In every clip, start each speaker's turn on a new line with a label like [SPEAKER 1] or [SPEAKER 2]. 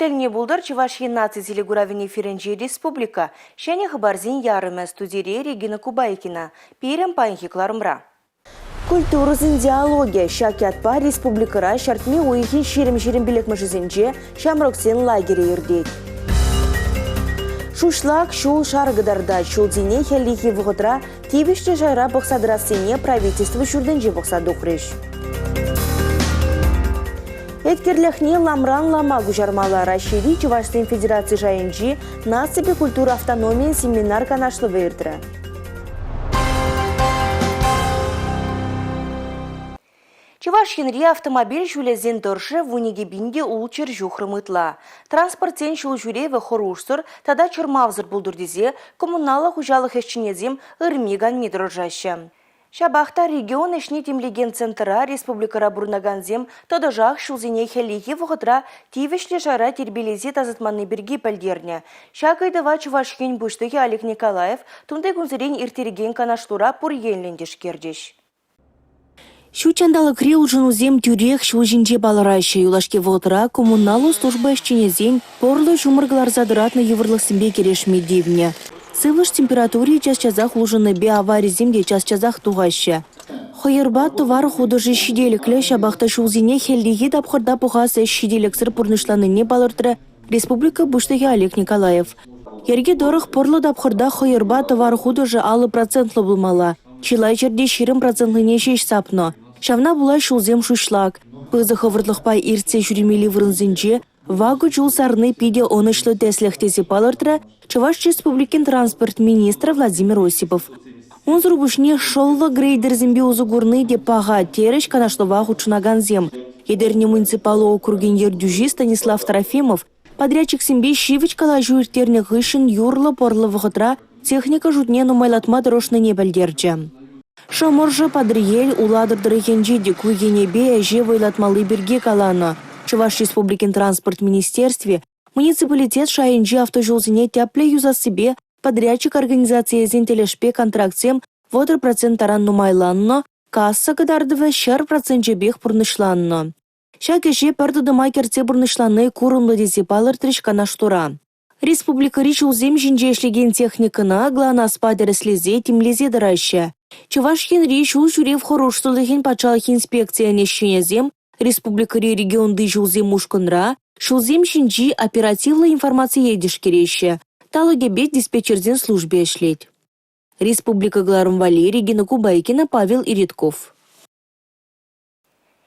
[SPEAKER 1] Телне булдар Чувашия наци зелегуравини Ференджи Республика, шәне хабарзин ярыма студире Регина Кубайкина, пирем паинхикларымра. Культурызын диалогия шакятпа республикара шартми уйхин ширим билек мажызинче шамроксен лагере ирдет. Шушлак шул шаргыдарда шул дине хеллихи вғытра тивиште жайра бұқсадырасыне правительство шурденже бұқсадуқрыш. Эткерлехне ламран лама гужармалара шири Чувашстан Федерации жайынжи насыпи культура автономия семинар канашлы вердірі. Чувашхинри автомобиль шулезен торшы вуниге бинде улчыр жухрымытла. Транспортен шул журеві хорушсыр, тада чырмавзыр булдырдезе коммуналы хужалық эшчинезем ырмиган медрожаща. Шабахта регион эшне темлеген центра республикара бурнаганзем тодожах шулзине хелихи вғытра тивешле жара тербелезе тазытманны берги пәлдерне. Шакайдыва Чувашхин бұштығы Олег Николаев тундай күнзерен иртереген канашлура пұр енлендеш кердеш.
[SPEAKER 2] Шу чандалы крил жынузем тюрех шулжинче баларайшы юлашке вғытра коммуналу служба эшчинезен порлы жумырглар задыратны еврлық сімбе керешме девне. Сывыш температуре час-чазах лужыны бе аварий земде час-чазах туғашы. Хойырбат товар художи шиделіклі шабақта шулзине хеллиге дапқырда пұғасы шиделіксір пұрнышланыне балыртыры Республика Буштығы Олег Николаев. Ерге дорық порлы дапқырда хойырбат товар художи 6% бұлмала. Чилай жерде 20% шеш сапны. Шавна бұлай шулзем шушлак. Пызы хывырлықпай иртсе жүремелі вырынзінже, вагу жул сарны пиде онышлы теслехтезе балыртыры Чуваш Республикин транспорт министра Владимир Осипов. Он зрубушне шоллы грейдерзембе узугурны де пага тереш канашлыва хучунаганзем. Едерне муниципалы округен ердюжи Станислав Трофимов подрядчик сембе шивичкала жуиртерне гышын юрлы порлы вғытра техника жутне нумайлатма дрошны не бәлдерчі. Шамыржы падриель уладырдыры хенжеде куйгенебе әже вайлатмалы берге каланы. Чуваш Республикин транспорт министерстве муниципалитет шайынжи автожолзине тяпле юза себе подрядчик организации зентелешпе контрактсем 4% таран нумайланно, касса кадардывы 6% жебех пурнышланно. Шакеше пардыдыма керце пурнышланы курымлы десе балыртырыш канаштура. Республика ричулзем жинжешлеген техникына гланас падереслезе тимлезе дыраща. Чувашхин ричул журев хороштылыхин пачалых инспекция нещенезем Республика регионды жулзем мушкынра, шулзем шинжи оперативлы информация едеш кереші. Талыгебет диспетчерден службе эшлет. Республика Гларым Валерий, Регина Кубайкина, Павел Иритков.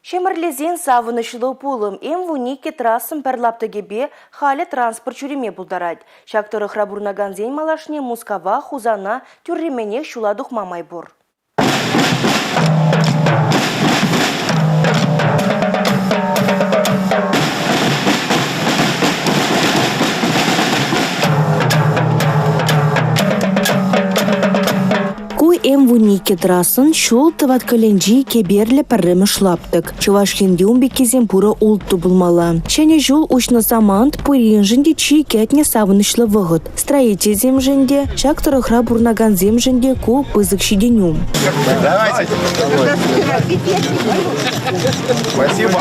[SPEAKER 1] Шемірлезен савынышлы пулым эм вунике трассым пәрлаптыгебе халі транспорт жүреме бұлдарад. Шактыры храбурнаганзен малашне Мускава, Хузана, тюрремене шуладух мамай бұр.
[SPEAKER 2] Эм вунике трасын шул тыват календжи кеберле пәрремі шлаптык. Чувашхинде умбекезен пура ултту булмала. Шәне жул учны замант пурин жінде чи кәтне савынышлы вғыт. Строите зем жінде, шактыры хра бурнаган зем жінде ку пызык шиденю.
[SPEAKER 3] Давайте. Спасибо.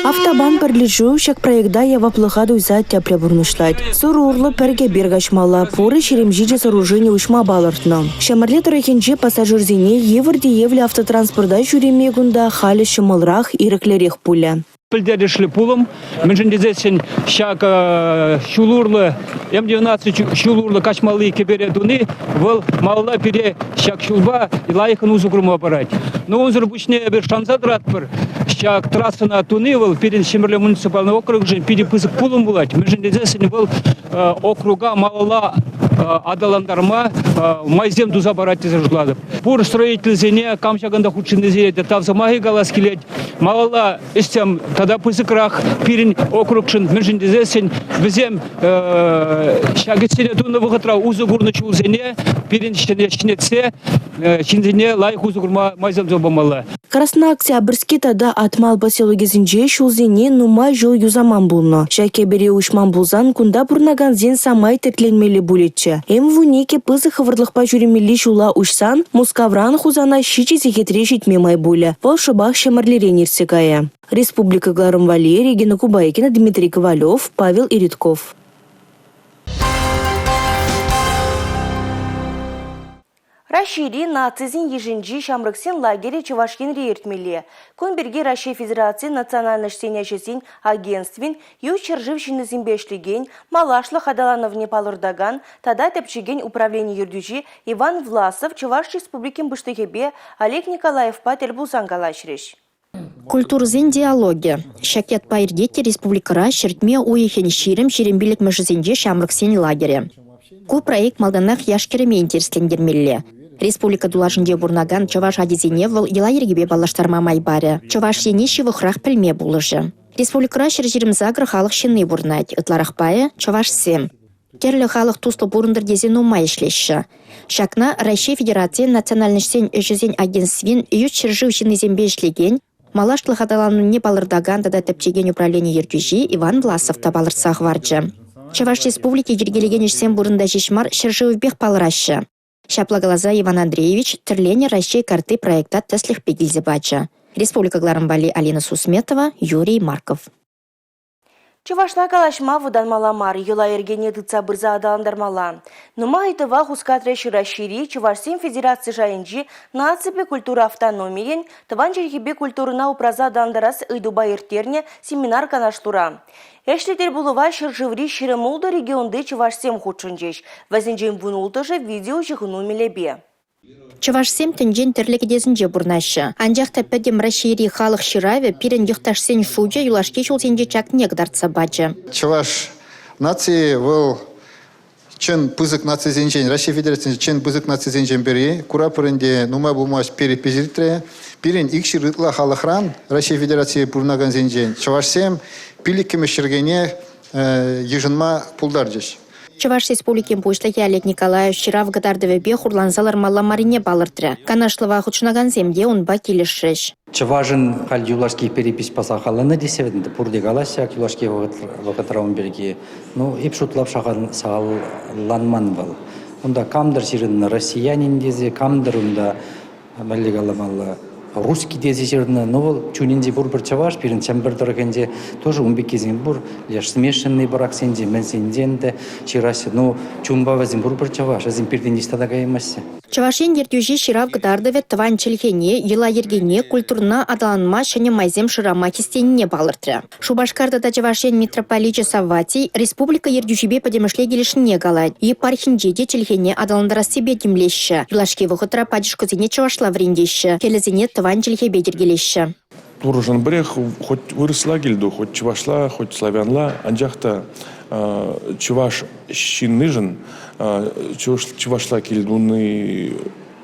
[SPEAKER 2] Автобан перлежу шак проекта яваплыха дуйза тяпле бурнышлать. Сурурлы перге бергашмала, поры шеремжиже сооружение ушма балыртны. Шамарле турахенче пассажирзине еврде евле автотранспорта жүреме гунда халі шымылрах иреклерех пуля.
[SPEAKER 4] Пілдері пулым, мүнжіндезесін шак шулурлы, М-19 шулурлы качмалы кебере дуны, выл малла пере шак шулба и лайықын узугруму апарать. Но он зрубучне бір шанзадрат бір, шак трассына туны выл, перен Шемерле муниципальный округ жын перепызык пулым булать. Мүнжіндезесін выл округа малла адаландарма майзем дуза барать зажглады. Пур строительзене камчаганда худшины зереді, тавзамаги галас келет. Малла истем тогда пызыкрах пирин округшын мүнжіндезесін бізем шагетсене дуны вғытра узы гурны чулзене пирин шінетсе шинзене лайық узы гурма майзем зобамалы.
[SPEAKER 2] Краснооктябрьский тада атмал поселогезинже шулзене нумай жол юзаман булны. Шаке бере ушман булзан кунда бурнаганзен самай тетленмели булетче. булча. Вунике пызы хывырлықпа жүремелі жула ушсан, мускавран хузана щичи зихетре житме майбуля. Вол шыбах шамарлерен ирсекая. Республика Гларым Валерия, Регина Кубайкина, Дмитрий Ковалев, Павел Иритков.
[SPEAKER 1] Рашири нацизин ежинжи шамрыксен лагере Чувашкин реертмеле. Конберге Россия Федерации национальный штенячесин агентствин ю черживщины зимбешлиген, малашлы хадалановне палырдаган, тада тепчиген управление юрдюжи Иван Власов Чуваш республикин быштыгебе Олег Николаев патель бузангалашреш.
[SPEAKER 5] Культурзен диалоги. Шакет пайрдете республикара шертме уехен ширим ширимбилик межзенде шамрыксен лагере. Ку проект малданах яшкереме интерслендермелле. Республика дулашынде бурнаган Чуваш адизине выл ела ергебе балаштарма майбаре. Чуваш енеші вұхрақ пілме булыжы. Республикара шыржирім загр халық шыны бурнать. Ытларах пае Чуваш сем. Керлі халық тусты бурындыр дезен умай ішлеші. Шакна Россия Федерации национальный штен жүзен агентствин ют шыржив шыны зембе ішлеген, малашлы хадалануне балырдаган тада тәпчеген управление ертюжи Иван Власов та балырсақ варджы. Чуваш республики ергелеген ішсен бурында жешмар шырживбех палырашы. Шаплагалаза Иван Андреевич, тірлене Россия карты проекта Теслих Пегильзебача. Республика Гларымбали Алина Сусметова, Юрий Марков.
[SPEAKER 1] Чувашла калашма вудан маламар, юла ергене дыца бырза адаландармала. Нума айтыва хускатреши расшири Чувашсен Федерации жайынжи наципе культура автономиен, тыван жерхебе культурына упраза адаландарас ыйдуба ертерне семинар канаштура. Эшлетер булыва шыржыври ширемулды регионды Чувашсем худшынжеш. Вазенжен вунултыжы видео жығыну мелебе.
[SPEAKER 5] Чувашсем тенжен терлік дезінже бурнашы. Анжақ тәппәдем Рашири халық шираве пирен юхташсен шуджа юлашке шулсенже чак негдарца бачы.
[SPEAKER 3] Чуваш нации был чен пызык нации зенжен, Россия Федерации чен пызык нации зенжен бери, кура пырынде нума булмаш перепезиртре, пирен икши рытла халықран Россия Федерации бурнаган зенжен. Чувашсем пиликеме шыргене ежынма пулдаржеш.
[SPEAKER 5] Чуваш республикин пуштаки Олег Николаев ширав гадардывебе хурланзалар маламарине балыртры. Канашлыва худшнаган земде унба келешеш.
[SPEAKER 6] Чувашын хал юлашки перепись пасахаланы десевенді пурде галасяк юлашки вақытраун берге. Ну, ипшутлап шаған сағаланман был. Онда камдыр ширын россиянин дезе, камдыр онда мәлегаламалы русский дезе жердіні, но ол чунинде бұр бір чаваш, перін чәмбір дұрғенде тоже умбек кезен бұр, леш смешанный барак сенде, мен сенденді, чирасе, но чунба вазин бұр бір чаваш, азин перден дистадага емасе.
[SPEAKER 5] Чавашен ертюжи ширав гдардыве тван челхене, ела ергене, культурна адаланма шане майзем ширама кистеніне балыртры. Шубашкарда да Чавашен митрополиче Савватий, республика ертюжибе подемышле келешіне галай. Епархинжеде челхене адаландарас себе демлеші. Юлашке вұхытра падишкозине Чавашла врендеші. Келезине тван челхебе дергелеші.
[SPEAKER 7] Туржан брех, хоть выросла гильду, хоть чувашла, хоть славянла, анжахта чуваш щиныжен, чувашла гильдуны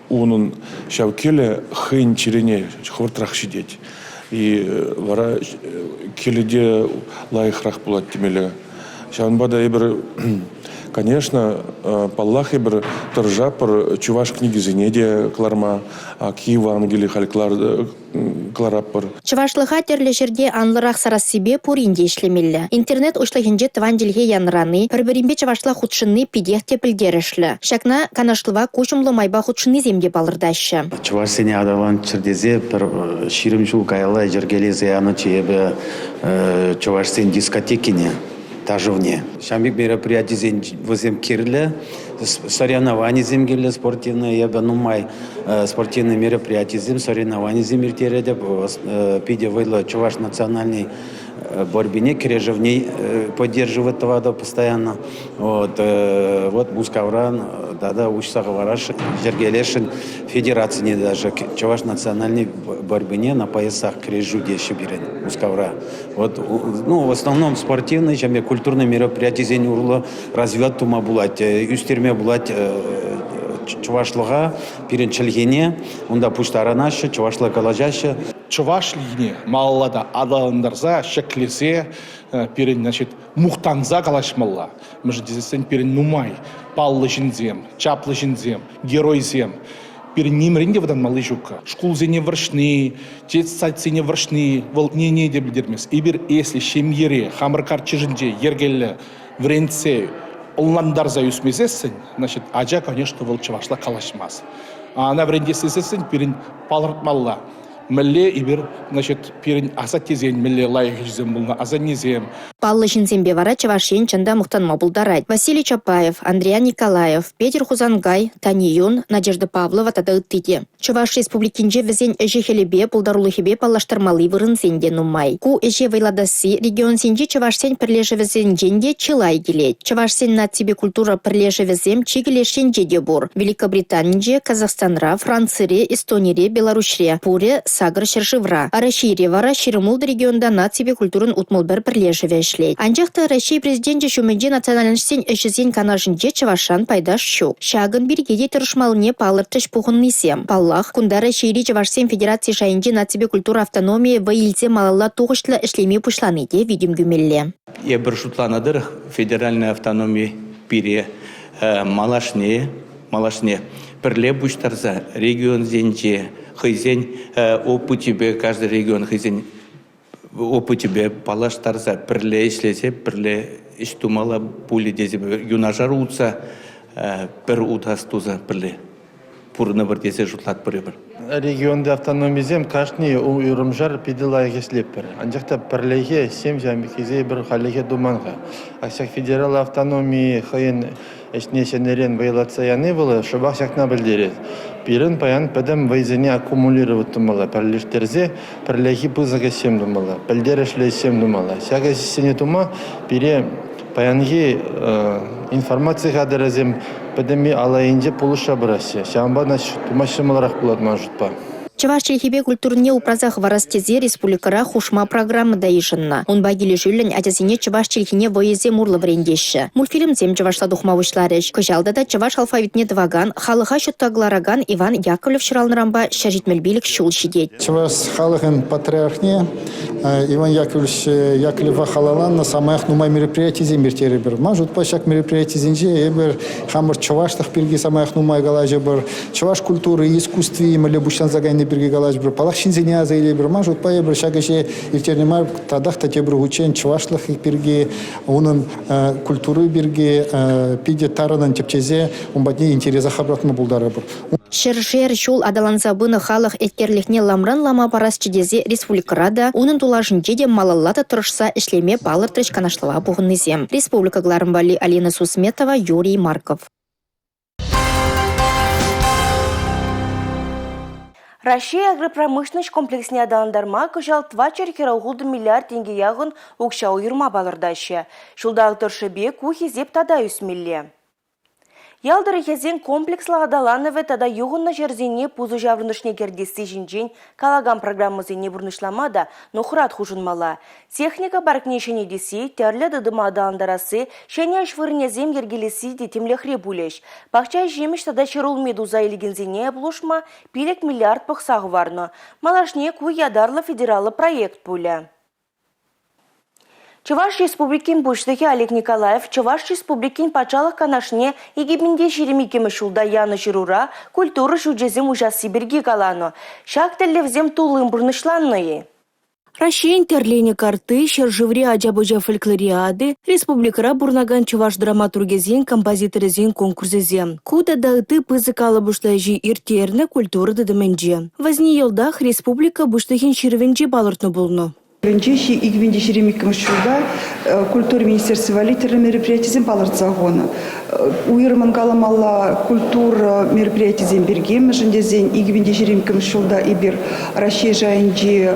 [SPEAKER 7] унун шавкеле хын черене хвартрах сидеть. И вара келеде лайхрах булат темеле. Шаванбада ибр, конечно, паллах ибр торжа пар чуваш книги зенеде кларма, Киева ангели халь клараппар.
[SPEAKER 5] Чавашлыға терлі жерде анлырақ сарас себе пуринде ишлемелі. Интернет ушлығынже тван jelге янраны, бір-бірінбе чавашла худшынны пидехте пілдерішлі. Шакна канашлыва кушымлы майба худшынны земде балырдашы.
[SPEAKER 8] Чуваш сене адаван чырдезе бір ширим жул кайла жергеле заяны чебе чуваш сен дискотекине. Тажовне. Шамик мероприятий зен возем кирле, соревнования земгерле спортивные, я бы нумай спортивные мероприятия зем, соревнования земиртере, пиде выйла Чуваш национальный борьбине, крежевней поддерживает това постоянно. Вот Мускавран, да, учится говораш, Жергелешин федерации даже Чуваш национальный борьбине на поясах крежу дешибирен Мускавра. Вот, ну, в основном спортивные, чем культурные мероприятия зен урло развивать тума булать, үстерме булать Чувашлыға пирен челгене, онда пуштаранашы, Чувашла калажашы.
[SPEAKER 9] Чуваш лине маллада адаландарза, шеклесе, пирен, значит, мухтанза калашмалла. Мы же дезесен пирен нумай, паллы жинзем, чаплы жинзем, герой зем. Пирен немренде вадан малы жука. Шкул зене варшны, тец сайт зене варшны, вол не дебілдермес. Ибір если шемьере, хамыркар чижинде, ергелі, вренце, уландарза үсмесесін, значит, ажа, конечно, бұл чывашла калашмас. Ана брендесесесін пирин палыртмалла. Мілле ибір, значит, пирин аса тезен, мілле лайық жезем бұлна, аса незем.
[SPEAKER 5] Паллы жинзембе вара чавашен чында мұқтанма бұлдарайд. Василий Чапаев, Андрей Николаев, Петр Хузангай, Тани Юн, Надежда Павлова тада ыттыде. Чуваш республикинже візен эже хелебе пулдарулыхебе паллаштармалы вырын зенде нумай. Ку эже вайладасы регион сенже чувашсен пірлежі візен женде чылай келет. Чувашсен на тебе культура пірлежі візем чигілешен жеде бур. Великобританинже, Казахстанра, Францире, Эстонире, Беларусьре, Пуре, Сагр шершивра. А Россире вара ширемулды регионда на тебе культурын утмулбер пірлежі вешлей. Анжақта Россия президенті шуменде национальностен эшізен канашынже чувашан пайдаш шу. Шагын бергеде тұрышмалыне палыртыш пухыннысем. Паллах, кунда Россия чувашсен федерации шайынже на тебе культура автономии ваилзе малалла туғышлы ішлеме пушланыде видим гүмелле.
[SPEAKER 10] Ебір шутланадыр федеральная автономия пире малашне пірле бұштарза регион зенже хызен опытебе каждый регион хызен опытебе палаштарза пірле ішлесе пірле іштумала пули дезебе юнажар утса пір утастуза пірле пурны бір десе жұтлат бір.
[SPEAKER 11] Регионда автономизем каждый уйрымжар пиделай еслепер. Анжақта пірлеге сем жәмекезе бір халеге думанға. Аксак федерал автономии хайын эшнешенерен вайлатсаяны было, шыбақ шақна білдерет. Пирін паян пәдім вайзене аккумулировать думала. Пірлештерзе пірлеге пызығы сем думала. Пілдерешле сем думала. Шаға сене тума пире паянги информация қадыразем пәдімі алайынже пулыша бұрасы. Шамба тумашымаларақ болады мажутпа.
[SPEAKER 5] Чуваш челхибе культурне упразах варастезе республикара хушма программа даишынна. Он багили жүлін әтесіне чуваш челхине воезе мурлы врендеші. Мультфильм зем чувашла духмавышларыш. Кыжалда чуваш алфавитне дваган, халыға шуттаглараган Иван Яковлев шыралнырамба шажитмелбилік шул шидет.
[SPEAKER 3] Чуваш халығын патриархне Иван Яковлева халалан на самых нумай мероприятий зембертері бір. Мажут пашак мероприятий зенже ебір хамыр чуваштық бірге самых нумай галажы бір. Чуваш культуры, искусстве, мілі бұштан загайны бірге галаж бір. Палақ шинзене азайлы бір. Мажут пае бір шагыше ертернемар тадақ та тебір учен чувашлық бірге, оның культуры бірге пиде тарынан тепчезе, онбадне интереса хабратны бұлдары бір.
[SPEAKER 5] Шершер шул адалансабыны халық еткерлікне ламран лама парас чедезе республикарада, оның тулашын жеде малаллата тұрышса ішлеме балыртыш канашлава бұғыннызем. Республика Гларымбали Алина Сусметова, Юрий Марков.
[SPEAKER 1] Россия агропромышленность комплексне адаландарма кыжал 2,2 миллиард тенге яғын оқша ойырма балырдашы. Шулдағы тұршыбе кухи зеп тада үсмелле. Ялдыры хезен комплекслы адалановы тада юғынна жерзене пузы жаврынышне кердесі жинжен калаган программызыне бұрнышламада нұхырат хужынмала. Техника баркнешене десе, тәрлі дыдыма адаландарасы, шәне ашвырнезем ергелесі детемлехре булеш. Бақча жеміш тада шырул медуза елігензене бұлышма 1 миллиард пықсағы варны. Малашне куй ядарлы федералы проект бұля. Чуваш республикин бұштығы Олег Николаев, Чуваш республикин пачалық канашне егебінде жеремекемі шулда яны жирура культуры жүджезім ұжасы бірге қаланы. Шақ тәллевзем тулым бұрнышланные.
[SPEAKER 2] Рашен терлени карты, шержевре аджабыжа фольклориады, республикара бурнаган чуваш драматургезен, композиторезен конкурсезен. Куда дағыты пызыкалы бұшлайжи иртерні культуры дыдыменже. Возни елдах республика бұштығын шервенже балыртны болны.
[SPEAKER 12] Ренчищи и гвиндишеремиком шуда культура министерства валитеры мероприятия баларцагона. Уирман галамала культура мероприятия зембергем жендезен и гвиндишеремиком шуда и бир Россия жайнди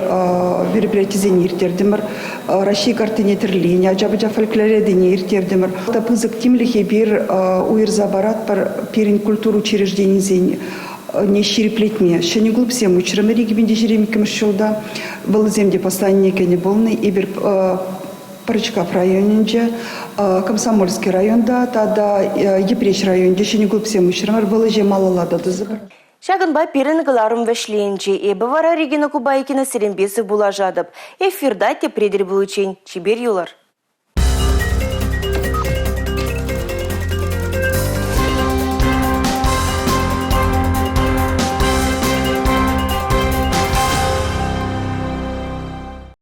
[SPEAKER 12] мероприятия зениртердемер Россия картине терлине аджабаджа фольклоре дениртердемер. Тапызык тимлихе бир уирзабарат пар пирин культуру учреждений зени. Не щиреплетне. Ще не глуп всем учрам Риги бендежеремиком шулда был земде посланника не полный и бир Парычкав районинже, Комсомольский район да, тада Епрещ районинже ще не глуп всем учрам был же малалада дозабар.
[SPEAKER 1] Шагынба перін ғыларым вәшленже, эбі вара Регина Кубайкина Серембесов була жадып. Эфирда те предер бұл учен. Чебер юлар.